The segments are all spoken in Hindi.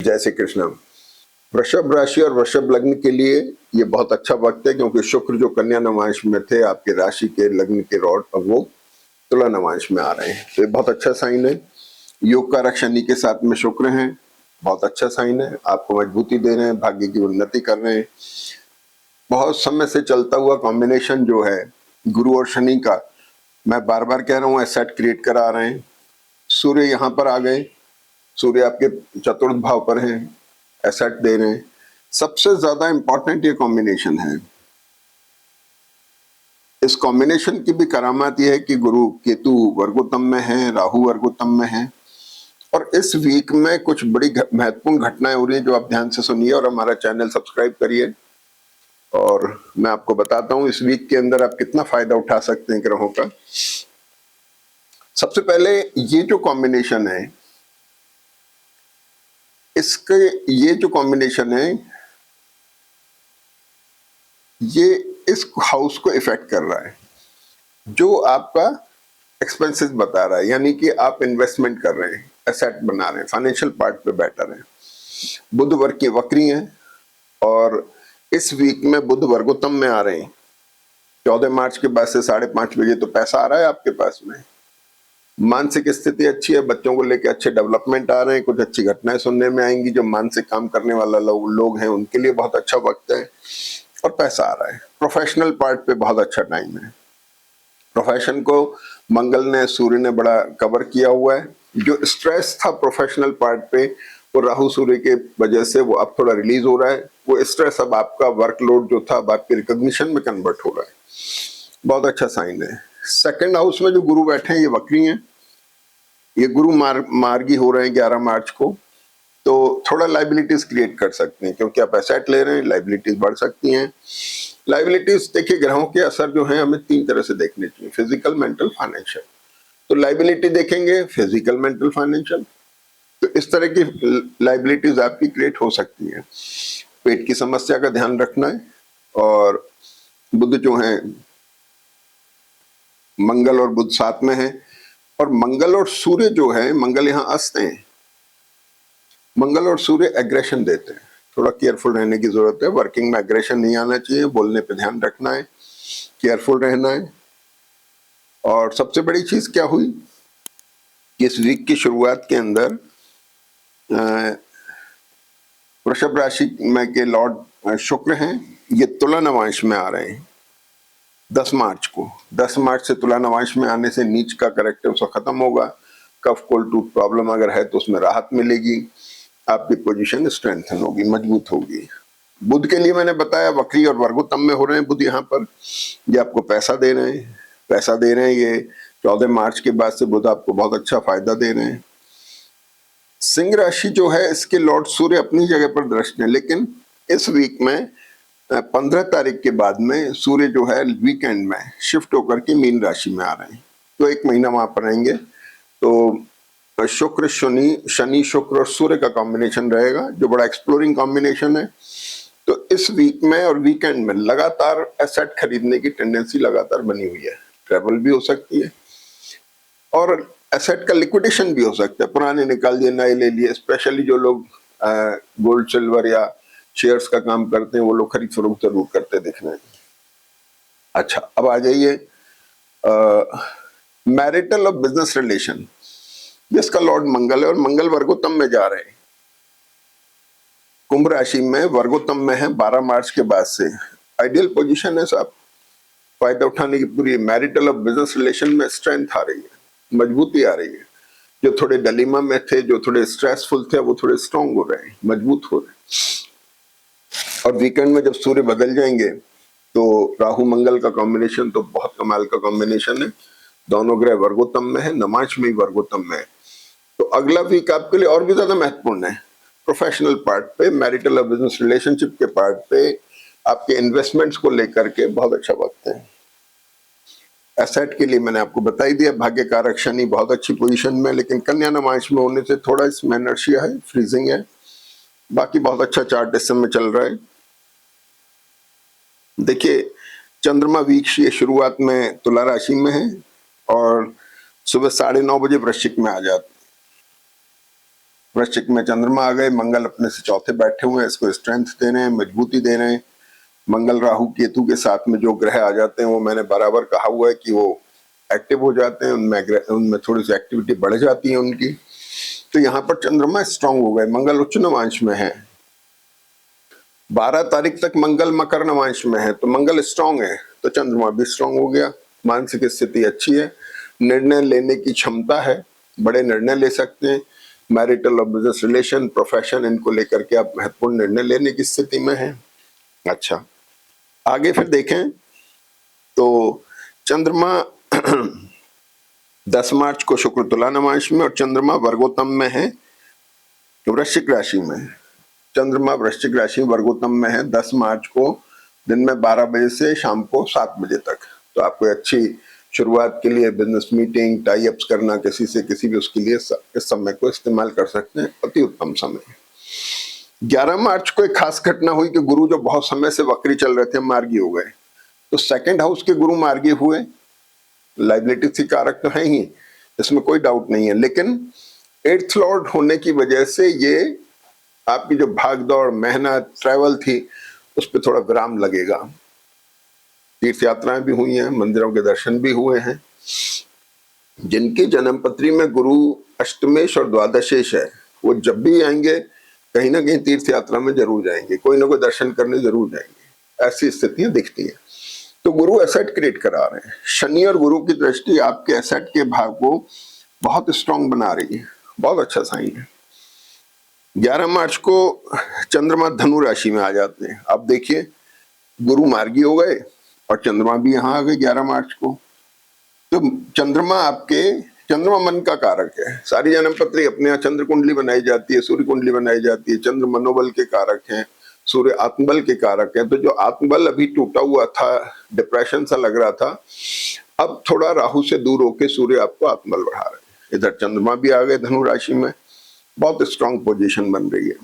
जय श्री कृष्ण। वृषभ राशि और वृषभ लग्न के लिए ये बहुत अच्छा वक्त है, क्योंकि शुक्र जो कन्या नवांश में थे आपके राशि के लग्न के रॉड, अब वो तुला नवांश में आ रहे हैं, तो ये बहुत अच्छा साइन है। योग कारक शनि के साथ में शुक्र हैं, बहुत अच्छा साइन है। आपको मजबूती दे रहे हैं, भाग्य की उन्नति कर रहे हैं। बहुत समय से चलता हुआ कॉम्बिनेशन जो है गुरु और शनि का, मैं बार बार कह रहा हूँ, एसेट क्रिएट करा रहे हैं। सूर्य यहाँ पर आ गए, सूर्य आपके चतुर्थ भाव पर हैं, एसेट दे रहे हैं। सबसे ज्यादा इंपॉर्टेंट ये कॉम्बिनेशन है। इस कॉम्बिनेशन की भी करामात यह है कि गुरु केतु वर्गोत्तम में है, राहु वर्गोत्तम में है, और इस वीक में कुछ बड़ी महत्वपूर्ण घटनाएं हो रही हैं जो आप ध्यान से सुनिए और हमारा चैनल सब्सक्राइब करिए। और मैं आपको बताता हूं इस वीक के अंदर आप कितना फायदा उठा सकते हैं ग्रहों का। सबसे पहले ये जो कॉम्बिनेशन है, इसके ये जो कॉम्बिनेशन है ये इस हाउस को इफेक्ट कर रहा है, जो आपका एक्सपेंसेस बता रहा है, यानी कि आप इन्वेस्टमेंट कर रहे हैं, एसेट बना रहे हैं, फाइनेंशियल पार्ट पे बेटर है। बुध वर्ग की वक्री है और इस वीक में बुध वर्गोत्तम में आ रहे हैं। 14 मार्च के बाद से 5:30 बजे तो पैसा आ रहा है आपके पास में। मानसिक स्थिति अच्छी है, बच्चों को लेकर अच्छे डेवलपमेंट आ रहे हैं, कुछ अच्छी घटनाएं सुनने में आएंगी। जो मानसिक काम करने वाला लोग हैं उनके लिए बहुत अच्छा वक्त है और पैसा आ रहा है। प्रोफेशनल पार्ट पे बहुत अच्छा टाइम है। प्रोफेशन को मंगल ने, सूर्य ने बड़ा कवर किया हुआ है। जो स्ट्रेस था प्रोफेशनल पार्ट पे, वो राहु सूर्य के वजह से वो अब थोड़ा रिलीज हो रहा है। वो स्ट्रेस अब आपका वर्कलोड जो था अब आपके रिकॉग्निशन में कन्वर्ट हो रहा है, बहुत अच्छा साइन है। सेकंड हाउस में जो गुरु बैठे हैं ये वक्री हैं, ये गुरु मार्गी हो रहे हैं 11 मार्च को, तो थोड़ा लाइबिलिटीज क्रिएट कर सकते हैं, क्योंकि आप एसेट ले रहे हैं, लाइबिलिटीज बढ़ सकती हैं। लाइबिलिटीज देखिए, ग्रहों के असर जो है हमें 3 तरह से देखने चाहिए, फिजिकल, मेंटल, फाइनेंशियल। तो लाइबिलिटी देखेंगे फिजिकल, मेंटल, फाइनेंशियल, तो इस तरह की लाइबिलिटीज आपकी क्रिएट हो सकती है। पेट की समस्या का ध्यान रखना है। और बुध जो है, मंगल और बुध साथ में है, और मंगल और सूर्य जो है, मंगल यहाँ अस्त हैं, मंगल और सूर्य एग्रेशन देते हैं, थोड़ा केयरफुल रहने की जरूरत है। वर्किंग में एग्रेशन नहीं आना चाहिए, बोलने पे ध्यान रखना है, केयरफुल रहना है। और सबसे बड़ी चीज क्या हुई कि इस वीक की शुरुआत के अंदर वृषभ राशि में के लॉर्ड शुक्र हैं, ये तुला नवांश में आ रहे हैं 10 मार्च को। 10 मार्च से तुला नवांश में आने से नीच का करेक्टर उसका खत्म होगा। कफ कोल्ड टूथ प्रॉब्लम अगर है तो उसमें राहत मिलेगी, आपकी पोजीशन स्ट्रेंथन होगी, मजबूत होगी। बुध के लिए मैंने बताया वक्री और वर्गोत्तम में हो रहे हैं बुध यहाँ पर, ये आपको पैसा दे रहे हैं, पैसा दे रहे हैं। ये 14 मार्च के बाद से बुध आपको बहुत अच्छा फायदा दे रहे हैं। सिंह राशि जो है, इसके लॉर्ड सूर्य अपनी जगह पर दृष्ट है, लेकिन इस वीक में 15 तारीख के बाद में सूर्य जो है वीकेंड में शिफ्ट होकर के मीन राशि में आ रहे हैं, तो 1 महीना वहां पर रहेंगे। तो शुक्र शनि शुक्र और सूर्य का कॉम्बिनेशन रहेगा, जो बड़ा एक्सप्लोरिंग कॉम्बिनेशन है। तो इस वीक में और वीकेंड में लगातार एसेट खरीदने की टेंडेंसी लगातार बनी हुई है। ट्रेवल भी हो सकती है और एसेट का लिक्विडेशन भी हो सकता है, पुराने निकाल दिए, नए ले लिए। स्पेशली जो लोग गोल्ड सिल्वर या शेयर्स का काम करते हैं वो लोग खरीद फरोख्त जरूर करते दिख रहे हैं। अच्छा, अब आ जाइए मैरिटल और बिजनेस रिलेशन, जिसका लॉर्ड मंगल है और मंगल वर्गोत्तम में जा रहे हैं, कुंभ राशि में वर्गोत्तम में है 12 मार्च के बाद से। आइडियल पोजीशन है साहब, फायदा उठाने की पूरी। मैरिटल और बिजनेस रिलेशन में स्ट्रेंथ आ रही है, मजबूती आ रही है। जो थोड़े डलीमा में थे, जो थोड़े स्ट्रेसफुल थे, वो थोड़े स्ट्रांग हो रहे हैं, मजबूत हो रहे हैं। और वीकेंड में जब सूर्य बदल जाएंगे तो राहु मंगल का कॉम्बिनेशन तो बहुत कमाल का कॉम्बिनेशन है। दोनों ग्रह वर्गोत्तम में है, नमांश में ही वर्गोत्तम में है। तो अगला वीक आपके लिए और भी ज्यादा महत्वपूर्ण है। प्रोफेशनल पार्ट पे, मैरिटल और बिजनेस रिलेशनशिप के पार्ट पे, आपके इन्वेस्टमेंट्स को लेकर के बहुत अच्छा वक्त है। एसेट के लिए मैंने आपको बता ही दिया, भाग्य कारक शनि बहुत अच्छी पोजीशन में, लेकिन कन्या नवांश में होने से थोड़ा इसमें इनर्शिया है, फ्रीजिंग है। बाकी बहुत अच्छा चार्ट इस समय चल रहा है। देखिए, चंद्रमा वीक ये शुरुआत में तुला राशि में है और सुबह 9:30 बजे वृश्चिक में आ जाते हैं। वृश्चिक में चंद्रमा आ गए, मंगल अपने से चौथे बैठे हुए हैं, इसको स्ट्रेंथ दे रहे हैं, मजबूती दे रहे हैं। मंगल राहु केतु के साथ में जो ग्रह आ जाते हैं वो मैंने बराबर कहा हुआ है कि वो एक्टिव हो जाते हैं, उनमें थोड़ी सी एक्टिविटी बढ़ जाती है उनकी। तो यहाँ पर चंद्रमा स्ट्रांग हो गए, मंगल उच्च नवांश में है। 12 तारीख तक मंगल मकर नवांश में है, तो मंगल स्ट्रांग है, तो चंद्रमा भी स्ट्रांग हो गया। मानसिक स्थिति अच्छी है, निर्णय लेने की क्षमता है, बड़े निर्णय ले सकते हैं। मैरिटल और बिजनेस रिलेशन, प्रोफेशन, इनको लेकर के आप महत्वपूर्ण निर्णय लेने की स्थिति में हैं। अच्छा, आगे फिर देखें तो चंद्रमा 10 मार्च को शुक्र तुला नवांश में और चंद्रमा वर्गोत्तम में है वृश्चिक राशि में। चंद्रमा वृश्चिक राशि वर्गोत्तम में है 10 मार्च को दिन में 12 बजे से शाम को 7 बजे तक। तो आपको अच्छी शुरुआत के लिए बिजनेस मीटिंग, टाई अप्स करना किसी से, किसी भी उसके लिए इस समय को इस्तेमाल कर सकते हैं, अति उत्तम समय। 11 मार्च को एक खास घटना हुई कि गुरु जो बहुत समय से वक्री चल रहे थे मार्गी हो गए। तो सेकंड हाउस के गुरु मार्गी हुए, लाइबिलिटी से कारक तो है ही, इसमें कोई डाउट नहीं है, लेकिन 8th लॉर्ड होने की वजह से ये आपकी जो भाग दौड़, मेहनत, ट्रैवल थी उस पर थोड़ा विराम लगेगा। तीर्थ यात्राएं भी हुई हैं, मंदिरों के दर्शन भी हुए हैं। जिनकी जन्म पत्री में गुरु अष्टमेश और द्वादशेश है, वो जब भी आएंगे कहीं ना कहीं तीर्थ यात्रा में जरूर जाएंगे, कोई ना कोई दर्शन करने जरूर जाएंगे, ऐसी स्थितियां दिखती हैं। तो गुरु एसेट क्रिएट करा रहे हैं। शनि और गुरु की दृष्टि आपके एसेट के भाग को बहुत स्ट्रांग बना रही है, बहुत अच्छा साइन है। 11 मार्च को चंद्रमा धनु राशि में आ जाते हैं। अब देखिए, गुरु मार्गी हो गए और चंद्रमा भी यहाँ आ गए 11 मार्च को। तो चंद्रमा मन का कारक है। सारी जन्म पत्री अपने यहाँ चंद्र कुंडली बनाई जाती है, सूर्य कुंडली बनाई जाती है। चंद्र मनोबल के कारक हैं, सूर्य आत्मबल के कारक है। तो जो आत्मबल अभी टूटा हुआ था, डिप्रेशन सा लग रहा था, अब थोड़ा राहु से दूर होके सूर्य आपको आत्मबल बढ़ा रहे हैं। इधर चंद्रमा भी आ गए धनु राशि में, बहुत स्ट्रांग पोजीशन बन रही है।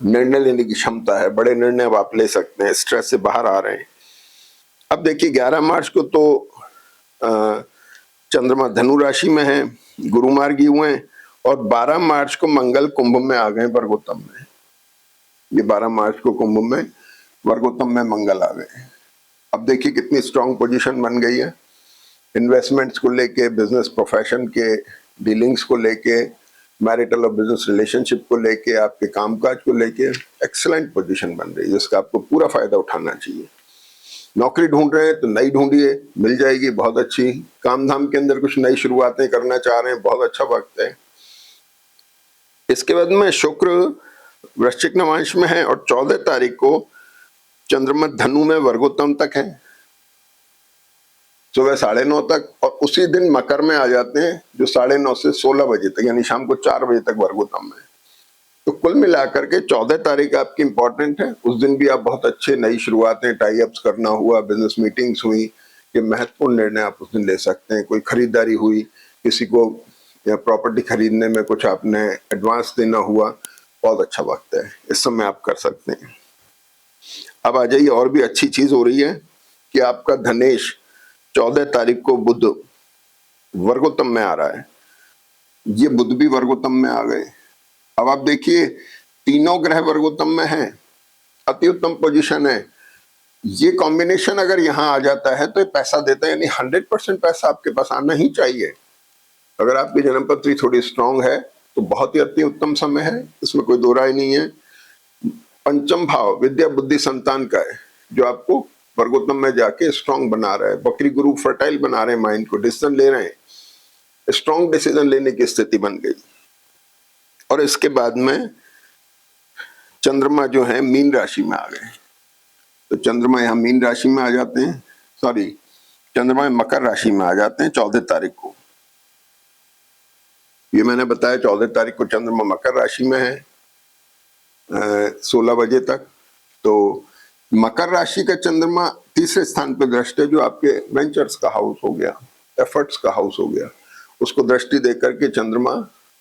निर्णय लेने की क्षमता है, बड़े निर्णय अब आप ले सकते हैं, स्ट्रेस से बाहर आ रहे हैं। अब देखिए 11 मार्च को तो चंद्रमा धनु राशि में है, गुरु मार्गी हुए हैं, और 12 मार्च को मंगल कुंभ में आ गए वर्गोत्तम में। ये 12 मार्च को कुंभ में वर्गोत्तम में मंगल आ गए। अब देखिए कितनी स्ट्रांग पोजीशन बन गई है, इन्वेस्टमेंट्स को लेके, बिजनेस प्रोफेशन के डीलिंग्स को लेके, मैरिटल और बिजनेस रिलेशनशिप को लेके, आपके कामकाज को लेके एक्सीलेंट पोजीशन बन रही है, जिसका आपको पूरा फायदा उठाना चाहिए। नौकरी ढूंढ रहे हैं तो नई ढूंढिए, मिल जाएगी, बहुत अच्छी। काम धाम के अंदर कुछ नई शुरुआतें करना चाह रहे हैं, बहुत अच्छा वक्त है। इसके बाद में शुक्र वृश्चिक नवांश में है और 14 तारीख को चंद्रमा धनु में वर्गोत्तम तक है, सुबह 9:30 तक, और उसी दिन मकर में आ जाते हैं जो 9:30 से 16 बजे तक, यानी शाम को 4 बजे तक वर्गोत्तम में। तो कुल मिलाकर के 14 तारीख आपकी इंपॉर्टेंट है। उस दिन भी आप बहुत अच्छे नई शुरुआतें, टाई अप्स करना हुआ, बिजनेस मीटिंग्स हुई, ये महत्वपूर्ण निर्णय आप उस दिन ले सकते हैं। कोई खरीदारी हुई, किसी को या प्रॉपर्टी खरीदने में कुछ आपने एडवांस देना हुआ, बहुत अच्छा वक्त है, इस समय आप कर सकते हैं। अब आ जाइए, और भी अच्छी चीज हो रही है कि आपका धनेश 14 तारीख को बुध वर्गोत्तम में आ रहा है। ये बुध भी वर्गोत्तम में आ गए। अब आप देखिए, तीनों ग्रह वर्गोत्तम में हैं, अति उत्तम पोजीशन है। ये कॉम्बिनेशन अगर यहाँ आ जाता है तो ये पैसा देता है, यानी 100% पैसा आपके पास आना ही चाहिए। अगर आपकी जन्मपत्री थोड़ी स्ट्रांग है तो बहुत ही अति उत्तम समय है, इसमें कोई दो राय नहीं है। पंचम भाव विद्या बुद्धि संतान का है, जो आपको वर्गोत्तम में जाके स्ट्रांग बना रहा है। बकरी गुरु फर्टाइल बना रहे हैं, माइंड को डिसीजन ले रहे हैं, स्ट्रांग डिसीजन लेने की स्थिति बन गई। और इसके बाद में चंद्रमा जो है मीन राशि में आ गए। तो चंद्रमा यहाँ मीन राशि में आ जाते हैं, चंद्रमा मकर राशि में आ जाते हैं 14 तारीख को। ये मैंने बताया 14 तारीख को चंद्रमा मकर राशि में है 16 बजे तक। तो मकर राशि का चंद्रमा तीसरे स्थान पर दृष्टि है, जो आपके वेंचर्स का हाउस हो गया, एफर्ट्स का हाउस हो गया, उसको दृष्टि देकर के चंद्रमा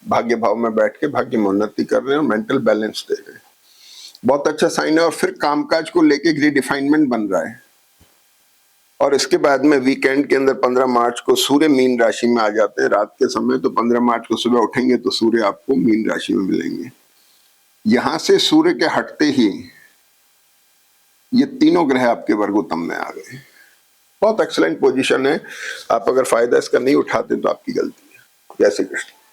भाग्य भाव में बैठ के भाग्य में उन्नति कर रहे हैं और मेंटल बैलेंस दे रहे हैं। बहुत अच्छा साइन है। और फिर कामकाज को लेके रीडिफाइनमेंट बन रहा है। और इसके बाद में वीकेंड के अंदर 15 मार्च को सूर्य मीन राशि में आ जाते हैं रात के समय, तो 15 मार्च को सुबह उठेंगे तो सूर्य आपको मीन राशि में मिलेंगे। यहां से सूर्य के हटते ही ये तीनों ग्रह आपके वर्गोत्तम में आ गए। बहुत एक्सीलेंट पोजीशन है। आप अगर फायदा इसका नहीं उठाते तो आपकी गलती है। जय श्री कृष्ण।